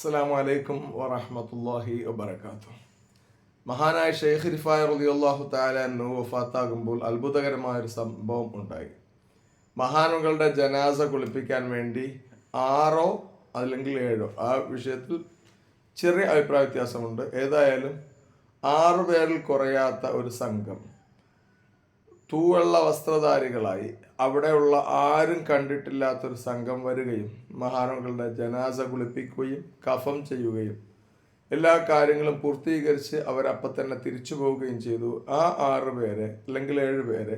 അസ്സലാമു അലൈക്കും വറഹ്മത്തുള്ളാഹി വബറകാതുഹു. മഹാനായ ഷെയ്ഖ് റിഫായ റളിയല്ലാഹു തആല അൻഹു വഫാത്താകുമ്പോൾ അത്ഭുതകരമായ ഒരു സംഭവം ഉണ്ടായി. മഹാനുകളുടെ ജനാസ കുളിപ്പിക്കാൻ വേണ്ടി 6 അല്ലെങ്കിൽ 7 ആ വിഷയത്തിൽ ചെറിയ അഭിപ്രായ വ്യത്യാസമുണ്ട്. ഏതായാലും 6 പേരിൽ കുറയാത്ത ഒരു സംഘം തൂവെള്ള വസ്ത്രധാരികളായി അവിടെയുള്ള ആരും കണ്ടിട്ടില്ലാത്തൊരു സംഘം വരികയും മഹാനുകളുടെ ജനാസ കുളിപ്പിക്കുകയും കഫം ചെയ്യുകയും എല്ലാ കാര്യങ്ങളും പൂർത്തീകരിച്ച് അവരപ്പം തന്നെ തിരിച്ചു പോവുകയും ചെയ്തു. ആ 6 പേരെ അല്ലെങ്കിൽ 7 പേരെ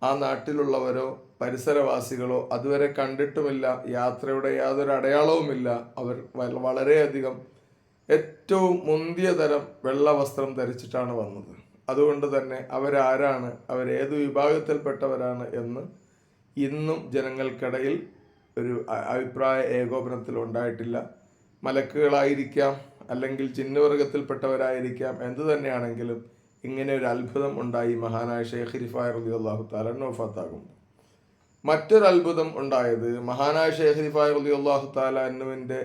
ആ നാട്ടിലുള്ളവരോ പരിസരവാസികളോ അതുവരെ കണ്ടിട്ടുമില്ല, യാത്രയുടെ യാതൊരു അടയാളവുമില്ല. അവർ വളരെയധികം ഏറ്റവും മുന്തിയ തരം വെള്ള വസ്ത്രം ധരിച്ചിട്ടാണ് വന്നത്. അതുകൊണ്ട് തന്നെ അവരാരാണ്, അവരേതു വിഭാഗത്തിൽപ്പെട്ടവരാണ് എന്ന് ഇന്നും ജനങ്ങൾക്കിടയിൽ ഒരു അഭിപ്രായ ഏകോപനത്തിൽ ഉണ്ടായിട്ടില്ല. മലക്കുകളായിരിക്കാം, അല്ലെങ്കിൽ ജിന്നുവർഗത്തിൽപ്പെട്ടവരായിരിക്കാം, എന്തു തന്നെയാണെങ്കിലും ഇങ്ങനെ ഒരു അത്ഭുതം ഉണ്ടായി മഹാനായ ഷെയ്ഖ് റിഫായ റളിയല്ലാഹു തആല അൻഹു വഫാത്താകുമ്പോൾ. മറ്റൊരു അത്ഭുതം ഉണ്ടായത് മഹാനായ ഷെയ്ഖ് റിഫായ റളിയല്ലാഹു തആല അൻഹുവിൻ്റെ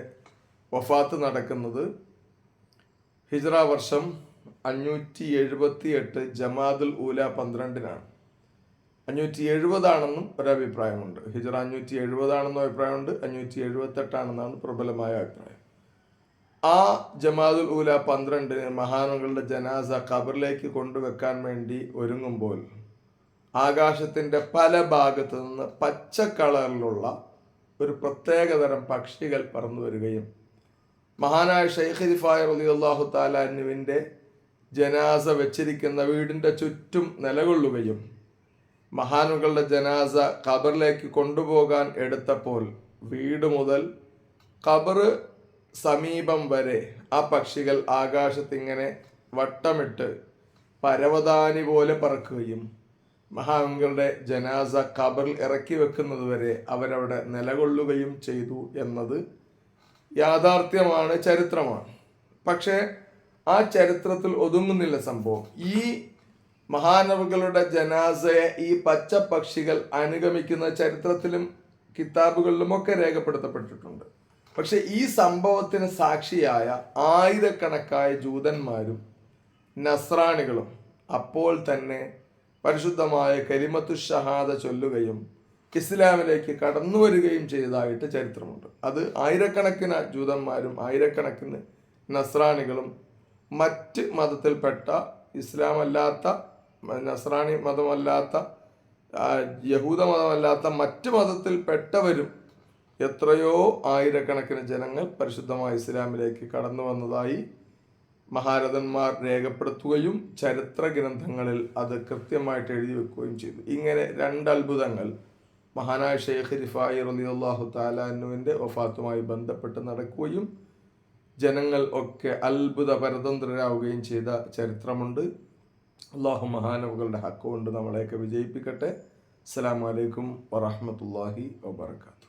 വഫാത്ത് നടക്കുന്നത് ഹിജ്റ വർഷം 578 ജമാദുൽ ഊല 12-നാണ്. 570 ആണെന്നും ഒരഭിപ്രായമുണ്ട്. ഹിജ്റ 570 ആണെന്നും അഭിപ്രായമുണ്ട്, 578 ആണെന്നാണ് പ്രബലമായ അഭിപ്രായം. ആ ജമാദുൽ ഊല 12-ന് മഹാനുകളുടെ ജനാസ ഖബറിലേക്ക് കൊണ്ടുവെക്കാൻ വേണ്ടി ഒരുങ്ങുമ്പോൾ ആകാശത്തിൻ്റെ പല ഭാഗത്തു നിന്ന് പച്ച കളറിലുള്ള ഒരു പ്രത്യേകതരം പക്ഷികൾ പറന്നു വരികയും മഹാനായ ഷെയ്ഖ് റിഫായ റളിയല്ലാഹു തആല അൻഹുവിൻ്റെ ജനാസ വെച്ചിരിക്കുന്ന വീടിൻ്റെ ചുറ്റും നിലകൊള്ളുകയും മഹാനുകളുടെ ജനാസ ഖബറിലേക്ക് കൊണ്ടുപോകാൻ എടുത്തപ്പോൾ വീട് മുതൽ ഖബർ സമീപം വരെ ആ പക്ഷികൾ ആകാശത്തിങ്ങനെ വട്ടമിട്ട് പരവതാനി പോലെ പറക്കുകയും മഹാനുകളുടെ ജനാസ ഖബറിൽ ഇറക്കി വെക്കുന്നത് വരെ അവരവിടെ നിലകൊള്ളുകയും ചെയ്തു എന്നത് യാഥാർത്ഥ്യമാണ്, ചരിത്രമാണ്. പക്ഷേ ആ ചരിത്രത്തിൽ ഒതുങ്ങുന്നില്ല സംഭവം. ഈ മഹാനവകളുടെ ജനാസയെ ഈ പച്ച പക്ഷികൾ അനുഗമിക്കുന്ന ചരിത്രത്തിലും കിതാബുകളിലുമൊക്കെ രേഖപ്പെടുത്തപ്പെട്ടിട്ടുണ്ട്. പക്ഷെ ഈ സംഭവത്തിന് സാക്ഷിയായ ആയിരക്കണക്കായ ജൂതന്മാരും നസ്രാണികളും അപ്പോൾ തന്നെ പരിശുദ്ധമായ കലിമത്തു ഷഹാദ ചൊല്ലുകയും ഇസ്ലാമിലേക്ക് കടന്നു വരികയും ചെയ്തതായിട്ട് ചരിത്രമുണ്ട്. അത് ആയിരക്കണക്കിന് ജൂതന്മാരും ആയിരക്കണക്കിന് നസ്രാണികളും മറ്റ് മതത്തിൽപ്പെട്ട ഇസ്ലാമല്ലാത്ത, നസ്രാണി മതമല്ലാത്ത, യഹൂദ മതമല്ലാത്ത മറ്റ് മതത്തിൽപ്പെട്ടവരും എത്രയോ ആയിരക്കണക്കിന് ജനങ്ങൾ പരിശുദ്ധമായ ഇസ്ലാമിലേക്ക് കടന്നു വന്നതായി മഹാരഥന്മാർ രേഖപ്പെടുത്തുകയും ചരിത്ര ഗ്രന്ഥങ്ങളിൽ അത് കൃത്യമായിട്ട് എഴുതി വെക്കുകയും ചെയ്തു. ഇങ്ങനെ 2 അത്ഭുതങ്ങൾ മഹാനായ ഷെയ്ഖ് റിഫായി റളിയല്ലാഹു തആല അൻഹുവിൻ്റെ വഫാത്തുമായി ബന്ധപ്പെട്ട് നടക്കുകയും ജനങ്ങൾ ഒക്കെ അത്ഭുത പരതന്ത്രരാവുകയും ചെയ്ത ചരിത്രമുണ്ട്. അല്ലാഹു മഹാനവകളുടെ ഹക്ക് കൊണ്ട് നമ്മളെയൊക്കെ വിജയിപ്പിക്കട്ടെ. അസ്സലാമു അലൈക്കും വറഹ്മത്തുള്ളാഹി വബറകാതുഹു.